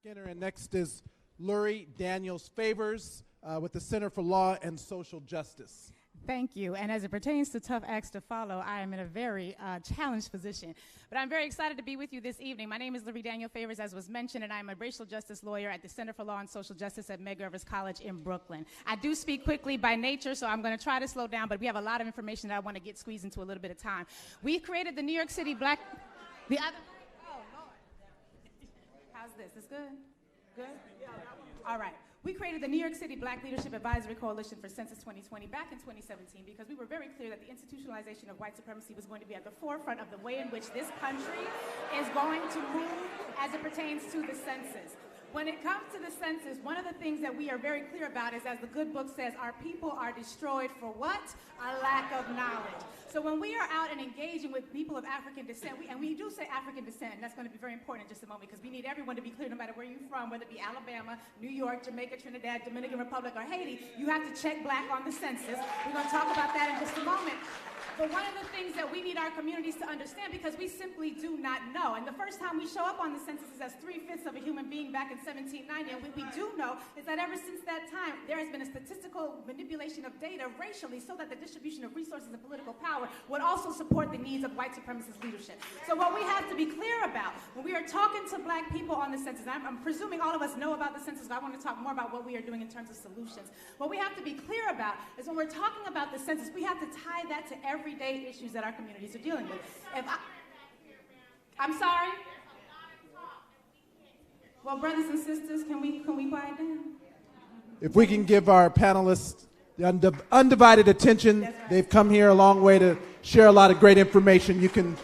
Skinner, and next is Lurie Daniels-Favors with the Center for Law and Social Justice. Thank you. And as it pertains to tough acts to follow, I am in a very challenged position. But I'm very excited to be with you this evening. My name is Lurie Daniels-Favors, as was mentioned, and I'm a racial justice lawyer at the Center for Law and Social Justice at Medgar College in Brooklyn. I do speak quickly by nature, so I'm going to try to slow down, but we have a lot of information that I want to get squeezed into a little bit of time. We created the New York City Black... The other... Oh, Lord. How's this? Is good? Good? All right. We created the New York City Black Leadership Advisory Coalition for Census 2020 back in 2017 because we were very clear that the institutionalization of white supremacy was going to be at the forefront of the way in which this country is going to move as it pertains to the census. When it comes to the census, one of the things that we are very clear about is, as the good book says, our people are destroyed for what? A lack of knowledge. So when we are out and engaging with people of African descent, and we do say African descent, and that's going to be very important in just a moment, because we need everyone to be clear, no matter where you're from, whether it be Alabama, New York, Jamaica, Trinidad, Dominican Republic, or Haiti, you have to check black on the census. We're going to talk about that in just a moment. But one of the things that we need our communities to understand, because we simply do not know, and the first time we show up on the census is as 3/5 of a human being back in 1790, and what we do know is that ever since that time, there has been a statistical manipulation of data racially so that the distribution of resources and political power would also support the needs of white supremacist leadership. So what we have to be clear about when we are talking to black people on the census, I'm presuming all of us know about the census, but I want to talk more about what we are doing in terms of solutions. What we have to be clear about is when we're talking about the census, we have to tie that to everyday issues that our communities are dealing with. I'm sorry? Well, brothers and sisters, can we quiet down? If we can give our panelists the undivided attention, right. They've come here a long way to share a lot of great information. You can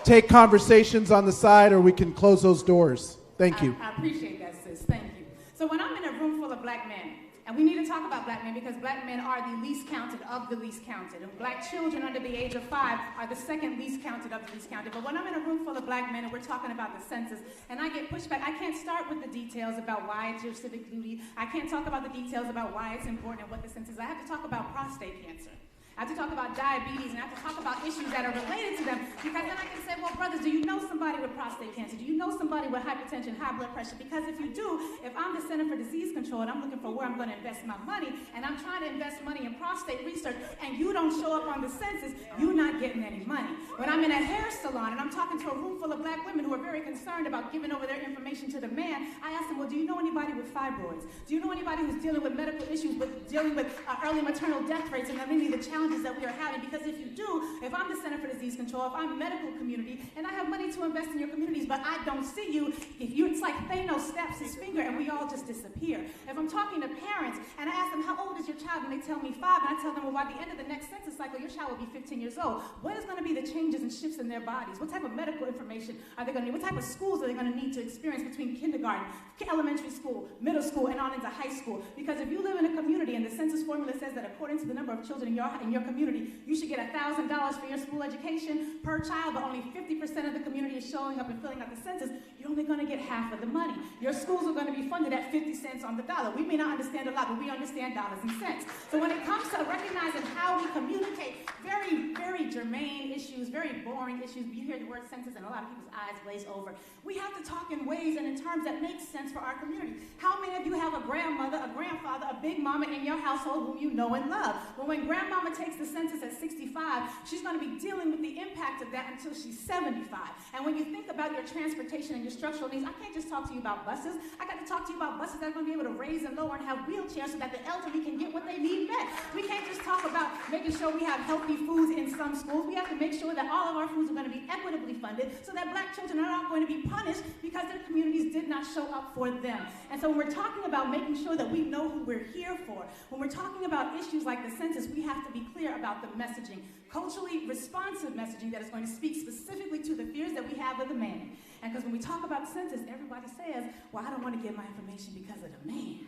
take conversations on the side, or we can close those doors. Thank you. I appreciate that, sis. Thank you. So when I'm in a room full of black men, and we need to talk about black men because black men are the least counted of the least counted. And black children under the age of 5 are the second least counted of the least counted. But when I'm in a room full of black men and we're talking about the census, and I get pushback, I can't start with the details about why it's your civic duty. I can't talk about the details about why it's important and what the census is. I have to talk about prostate cancer. I have to talk about diabetes, and I have to talk about issues that are related to them, because then I can say, well, brothers, do you know somebody with prostate cancer? Do you know somebody with hypertension, high blood pressure? Because if you do, if I'm the Center for Disease Control and I'm looking for where I'm going to invest my money, and I'm trying to invest money in prostate research, and you don't show up on the census, you're not getting any money. When I'm in a hair salon and I'm talking to a room full of black women who are very concerned about giving over their information to the man, I ask them, well, do you know anybody with fibroids? Do you know anybody who's dealing with medical issues, dealing with early maternal death rates, and many of the challenges that we are having? Because if you do, if I'm the Center for Disease Control, if I'm medical community, and I have money to invest in your communities, but I don't see you, it's like Thanos snaps his finger and we all just disappear. If I'm talking to parents and I ask them, how old is your child? And they tell me 5, and I tell them, well, by the end of the next census cycle, your child will be 15 years old. What is going to be the changes and shifts in their bodies? What type of medical information are they going to need? What type of schools are they going to need to experience between kindergarten, elementary school, middle school, and on into high school? Because if you live in a community and the census formula says that according to the number of children in your community, you should get $1,000 for your school education per child, but only 50% of the community is showing up and filling out the census, you're only going to get half of the money. Your schools are going to be funded at 50 cents on the dollar. We may not understand a lot, but we understand dollars and cents. So when it comes to recognizing how we communicate very, very germane issues, very boring issues, you hear the word census and a lot of people's eyes glaze over. We have to talk in ways and in terms that make sense for our community. How many of you have a grandmother, a grandfather, a big mama in your household whom you know and love? Well, when grandmama takes the census at 65, she's going to be dealing with the impact of that until she's 75. And when you think about your transportation and your structural needs, I can't just talk to you about buses. I got to talk to you about buses that are going to be able to raise and lower and have wheelchairs so that the elderly can get what they need met. We can't just talk about making sure we have healthy foods in some schools. We have to make sure that all of our foods are going to be equitably funded so that black children are not going to be punished because their communities did not show up for them. And so when we're talking about making sure that we know who we're here for, when we're talking about issues like the census, we have to be clear about the messaging. Culturally responsive messaging that is going to speak specifically to the fears that we have of the man. And because when we talk about census, everybody says, well, I don't want to give my information because of the man.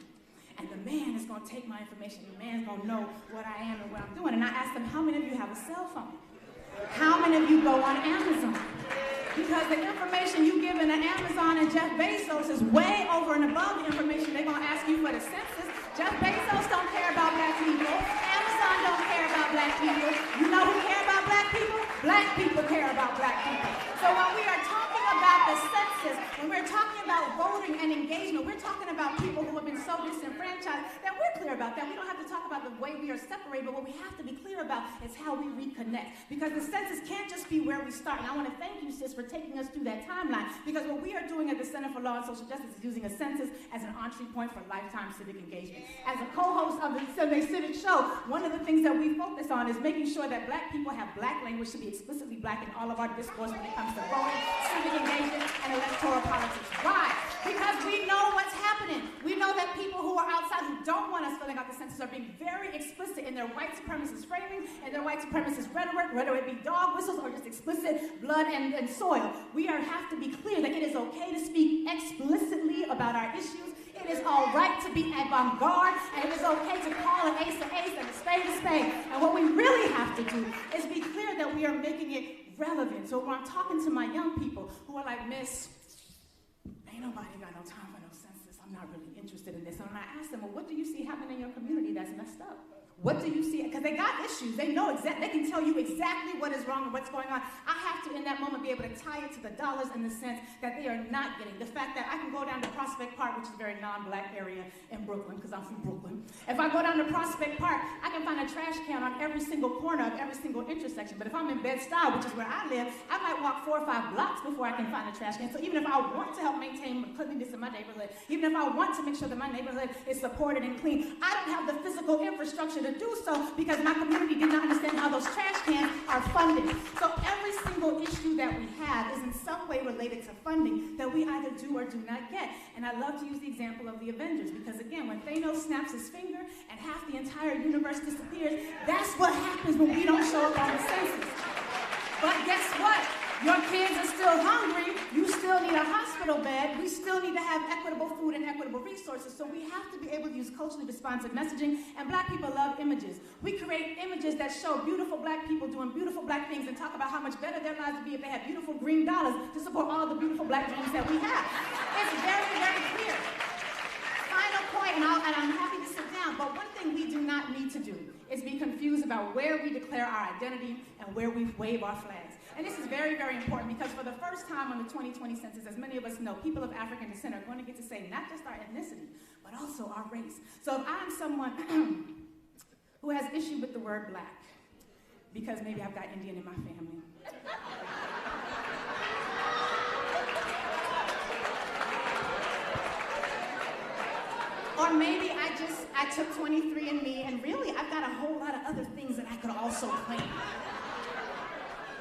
And the man is going to take my information. The man's going to know what I am and what I'm doing. And I ask them, how many of you have a cell phone? How many of you go on Amazon? Because the information you give in Amazon and Jeff Bezos is way over and above the information they're going to ask you for the census. Jeff Bezos don't care about black people. Amazon don't care about black people. You know who care about black people? Black people care about black people. So when we are talking about the census, when we're talking about voting and engagement. We're talking about people who have been so disenfranchised that we're clear about that. We don't have to talk about the way we are separated, but what we have to be clear about is how we reconnect. Because the census can't just be where we start. And I want to thank you, sis, for taking us through that timeline. Because what we are doing at the Center for Law and Social Justice is using a census as an entry point for lifetime civic engagement. As a co-host of the Sunday Civic Show, one of the things that we focus on is making sure that black people have black language to be explicitly black in all of our discourse when it comes to voting, civic engagement, and electoral politics. Why? Because we know what's happening. We know that people who are outside who don't want us filling out the census are being very explicit in their white supremacist framing and their white supremacist rhetoric, whether it be dog whistles or just explicit blood and soil. We have to be clear that it is okay to speak explicitly about our issues. It is all right to be avant-garde, and it is okay to call an ace and a spade a spade. And what we really have to do is be clear that we are making it relevant. So when I'm talking to my young people who are like, Miss, ain't nobody got no time for no census. I'm not really interested in this. And when I ask them, well, what do you see happening in your community that's messed up? What do you see? Because they got issues. They know they can tell you exactly what is wrong and what's going on. I have to, in that moment, be able to tie it to the dollars and the cents that they are not getting. The fact that I can go down to Prospect Park, which is a very non-black area in Brooklyn, because I'm from Brooklyn. If I go down to Prospect Park, I can find a trash can on every single corner of every single intersection. But if I'm in Bed-Stuy, which is where I live, I might walk 4 or 5 blocks before I can find a trash can. So even if I want to help maintain cleanliness in my neighborhood, even if I want to make sure that my neighborhood is supported and clean, I don't have the physical infrastructure to do so because my community did not understand how those trash cans are funded. So every single issue that we have is in some way related to funding that we either do or do not get. And I love to use the example of the Avengers because, again, when Thanos snaps his finger and half the entire universe disappears, that's what happens when we don't show up on the census. But guess what? Your kids are still hungry. You still need a hospital bed. We still need to have equitable food and equitable resources. So we have to be able to use culturally responsive messaging. And black people love images. We create images that show beautiful black people doing beautiful black things and talk about how much better their lives would be if they had beautiful green dollars to support all the beautiful black dreams that we have. It's very, very clear. Final point, and I'm happy to sit down, but one thing we do not need to do is be confused about where we declare our identity and where we wave our flags. And this is very, very important because for the first time on the 2020 census, as many of us know, people of African descent are going to get to say not just our ethnicity, but also our race. So if I'm someone who has issue with the word black, because maybe I've got Indian in my family, or maybe I took 23andMe and really I've got a whole lot of other things that I could also claim.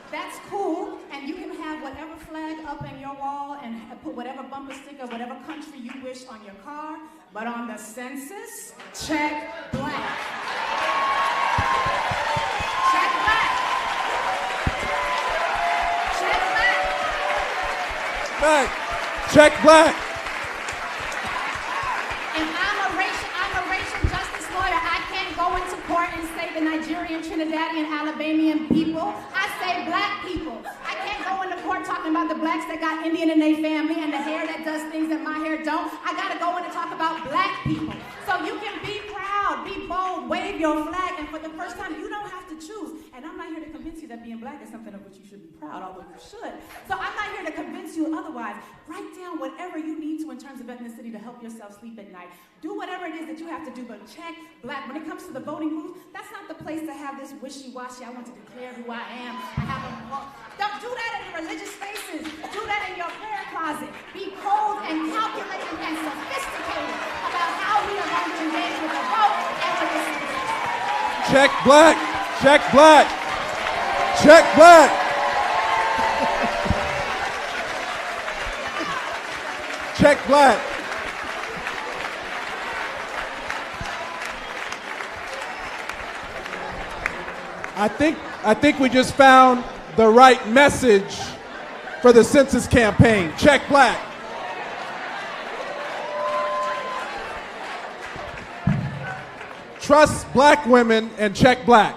That's cool, and you can have whatever flag up in your wall and put whatever bumper sticker, whatever country you wish on your car, but on the census, check black. Check black. Check black. Back. Check black. And I'm a racial justice lawyer. I can't go into court and say the Nigerian, Trinidadian, Alabamian people. I say black people. I can't go into court talking about the blacks that got Indian in their family and the hair that does things that my hair don't. I gotta go in and talk about black people. So you can be proud, be bold, wave your flag, and for the first time, you don't have to choose. And I'm not here to convince you that being black is something of which you should be proud, although you should. So I'm not here to convince you otherwise. Write down whatever you need to in terms of ethnicity to help yourself sleep at night. Do whatever it is that you have to do, but check black. When it comes to the voting booth, that's not the place to have this wishy-washy, I want to declare who I am. I have a don't do that in your religious spaces. Do that in your prayer closet. Be cold and calculated and sophisticated about how we are going to engage with the vote and with the census. Check black. Check black. Check black. Check black. I think we just found the right message for the census campaign. Check black. Trust black women and check black.